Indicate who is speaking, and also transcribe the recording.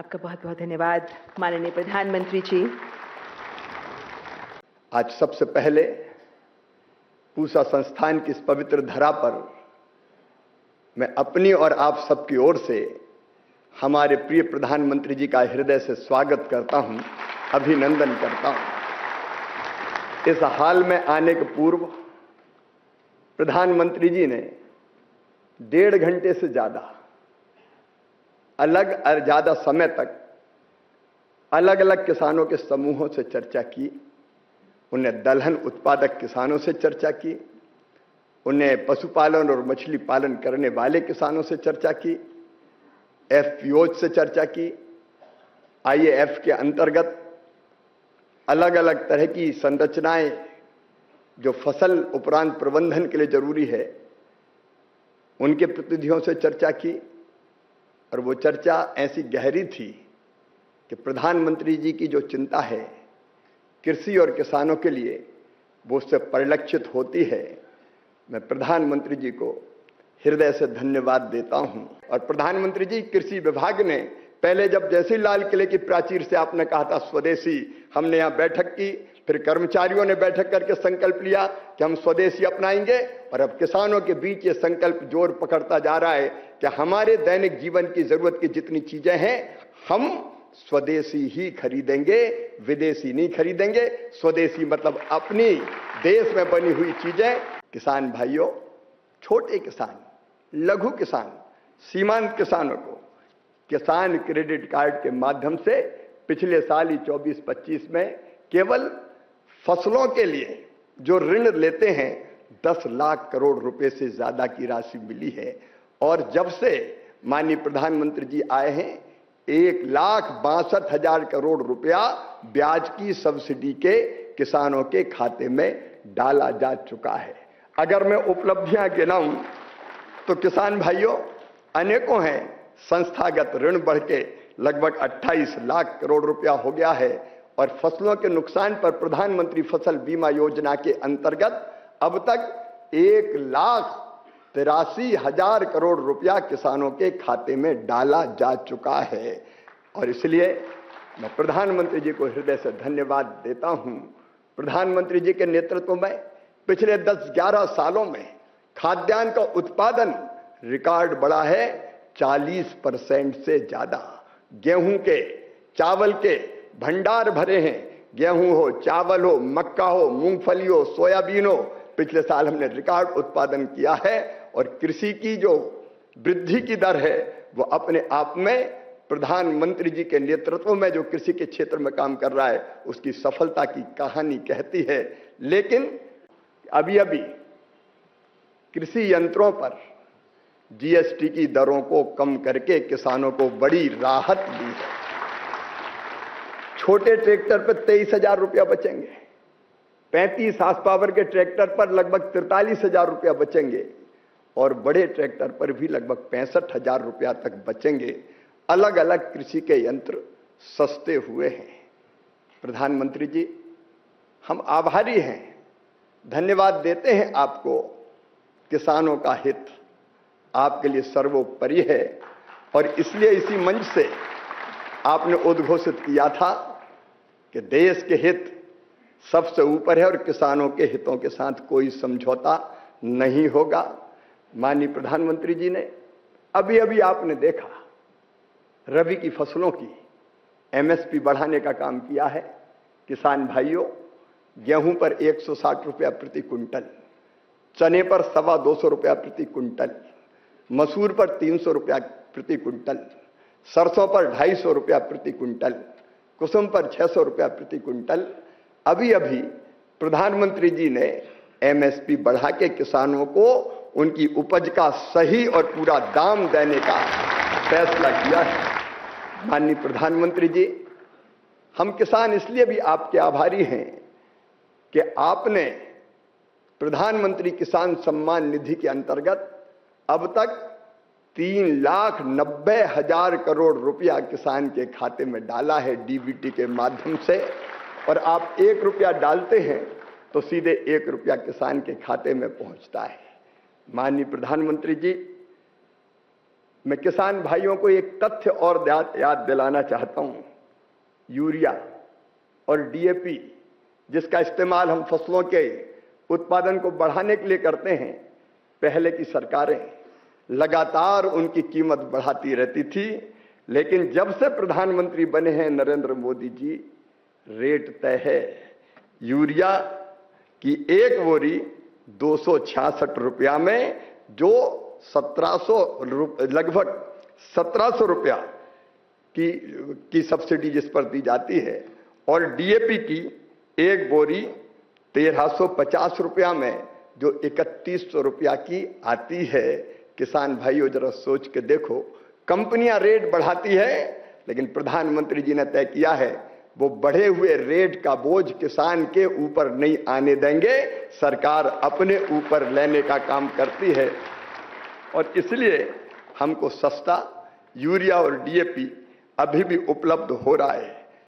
Speaker 1: आपका बहुत बहुत धन्यवाद माननीय प्रधानमंत्री जी।
Speaker 2: आज सबसे पहले पूसा संस्थान की इस पवित्र धरा पर मैं अपनी और आप सबकी ओर से हमारे प्रिय प्रधानमंत्री जी का हृदय से स्वागत करता हूं, अभिनंदन करता हूं। इस हाल में आने के पूर्व प्रधानमंत्री जी ने 1.5 घंटे से ज्यादा समय तक अलग अलग किसानों के समूहों से चर्चा की। उन्हें दलहन उत्पादक किसानों से चर्चा की, उन्हें पशुपालन और मछली पालन करने वाले किसानों से चर्चा की, एफपीओ से चर्चा की, आईएएफ के अंतर्गत अलग अलग तरह की संरचनाएं जो फसल उपरांत प्रबंधन के लिए जरूरी है उनके प्रतिनिधियों से चर्चा की। और वो चर्चा ऐसी गहरी थी कि प्रधानमंत्री जी की जो चिंता है कृषि और किसानों के लिए वो उससे परिलक्षित होती है। मैं प्रधानमंत्री जी को हृदय से धन्यवाद देता हूं। और प्रधानमंत्री जी, कृषि विभाग ने पहले जब जैसे लाल किले की प्राचीर से आपने कहा था स्वदेशी, हमने यहां बैठक की, फिर कर्मचारियों ने बैठक करके संकल्प लिया कि हम स्वदेशी अपनाएंगे, और अब किसानों के बीच ये संकल्प जोर पकड़ता जा रहा है कि हमारे दैनिक जीवन की जरूरत की जितनी चीजें हैं हम स्वदेशी ही खरीदेंगे, विदेशी नहीं खरीदेंगे। स्वदेशी मतलब अपनी देश में बनी हुई चीजें। किसान भाइयों, छोटे किसान, लघु किसान, सीमांत किसानों को किसान क्रेडिट कार्ड के माध्यम से पिछले साल ही 24-25 में केवल फसलों के लिए जो ऋण लेते हैं 10 लाख करोड़ रुपए से ज्यादा की राशि मिली है। और जब से माननीय प्रधानमंत्री जी आए हैं 1,62,000 करोड़ रुपया ब्याज की सब्सिडी के किसानों के खाते में डाला जा चुका है। अगर मैं उपलब्धियां गिनाऊं तो किसान भाइयों अनेकों हैं। संस्थागत ऋण बढ़ के लगभग 28 लाख करोड़ रुपया हो गया है। और फसलों के नुकसान पर प्रधानमंत्री फसल बीमा योजना के अंतर्गत अब तक 1,83,000 करोड़ रुपया किसानों के खाते में डाला जा चुका है। और इसलिए मैं प्रधानमंत्री जी को हृदय से धन्यवाद देता हूं। प्रधानमंत्री जी के नेतृत्व में पिछले 10-11 सालों में खाद्यान्न का उत्पादन रिकॉर्ड बढ़ा है 40% से ज्यादा। गेहूं के, चावल के भंडार भरे हैं। गेहूं हो, चावल हो, मक्का हो, मूंगफली हो, सोयाबीन हो, पिछले साल हमने रिकॉर्ड उत्पादन किया है। और कृषि की जो वृद्धि की दर है वो अपने आप में प्रधानमंत्री जी के नेतृत्व में जो कृषि के क्षेत्र में काम कर रहा है उसकी सफलता की कहानी कहती है। लेकिन अभी कृषि यंत्रों पर जीएसटी की दरों को कम करके किसानों को बड़ी राहत दी है। छोटे ट्रैक्टर पर 23,000 रुपया बचेंगे, 35 हार्स पावर के ट्रैक्टर पर लगभग 43,000 रुपया बचेंगे, और बड़े ट्रैक्टर पर भी लगभग 65,000 रुपया तक बचेंगे। अलग अलग कृषि के यंत्र सस्ते हुए हैं। प्रधानमंत्री जी, हम आभारी हैं, धन्यवाद देते हैं आपको। किसानों का हित आपके लिए सर्वोपरि है और इसलिए इसी मंच से आपने उद्घोषित किया था कि देश के हित सबसे ऊपर है और किसानों के हितों के साथ कोई समझौता नहीं होगा। माननीय प्रधानमंत्री जी ने अभी आपने देखा रबी की फसलों की एमएसपी बढ़ाने का काम किया है। किसान भाइयों, गेहूं पर 160 रुपया प्रति क्विंटल, चने पर 225 रुपया प्रति क्विंटल, मसूर पर 300 रुपया प्रति क्विंटल, सरसों पर 250 रुपया प्रति क्विंटल, कुसुम पर 600 रुपया प्रति क्विंटल। अभी प्रधानमंत्री जी ने एमएसपी बढ़ा के किसानों को उनकी उपज का सही और पूरा दाम देने का फैसला किया है। माननीय प्रधानमंत्री जी, हम किसान इसलिए भी आपके आभारी हैं कि आपने प्रधानमंत्री किसान सम्मान निधि के अंतर्गत अब तक 3,90,000 करोड़ रुपया किसान के खाते में डाला है डीबीटी के माध्यम से। और आप 1 रुपया डालते हैं तो सीधे 1 रुपया किसान के खाते में पहुंचता है। माननीय प्रधानमंत्री जी, मैं किसान भाइयों को एक तथ्य और याद दिलाना चाहता हूं। यूरिया और डीएपी जिसका इस्तेमाल हम फसलों के उत्पादन को बढ़ाने के लिए करते हैं, पहले की सरकारें लगातार उनकी कीमत बढ़ाती रहती थी, लेकिन जब से प्रधानमंत्री बने हैं नरेंद्र मोदी जी, रेट तय है। यूरिया की एक बोरी 266 रुपया में, जो 1700 लगभग 1700 रुपया की सब्सिडी जिस पर दी जाती है, और डीएपी की एक बोरी 1350 रुपया में, जो 3100 रुपया की आती है। किसान भाइयों जरा सोच के देखो, कंपनियां रेट बढ़ाती है, लेकिन प्रधानमंत्री जी ने तय किया है वो बढ़े हुए रेट का बोझ किसान के ऊपर नहीं आने देंगे। सरकार अपने ऊपर लेने का काम करती है और इसलिए हमको सस्ता यूरिया और डीएपी अभी भी उपलब्ध हो रहा है।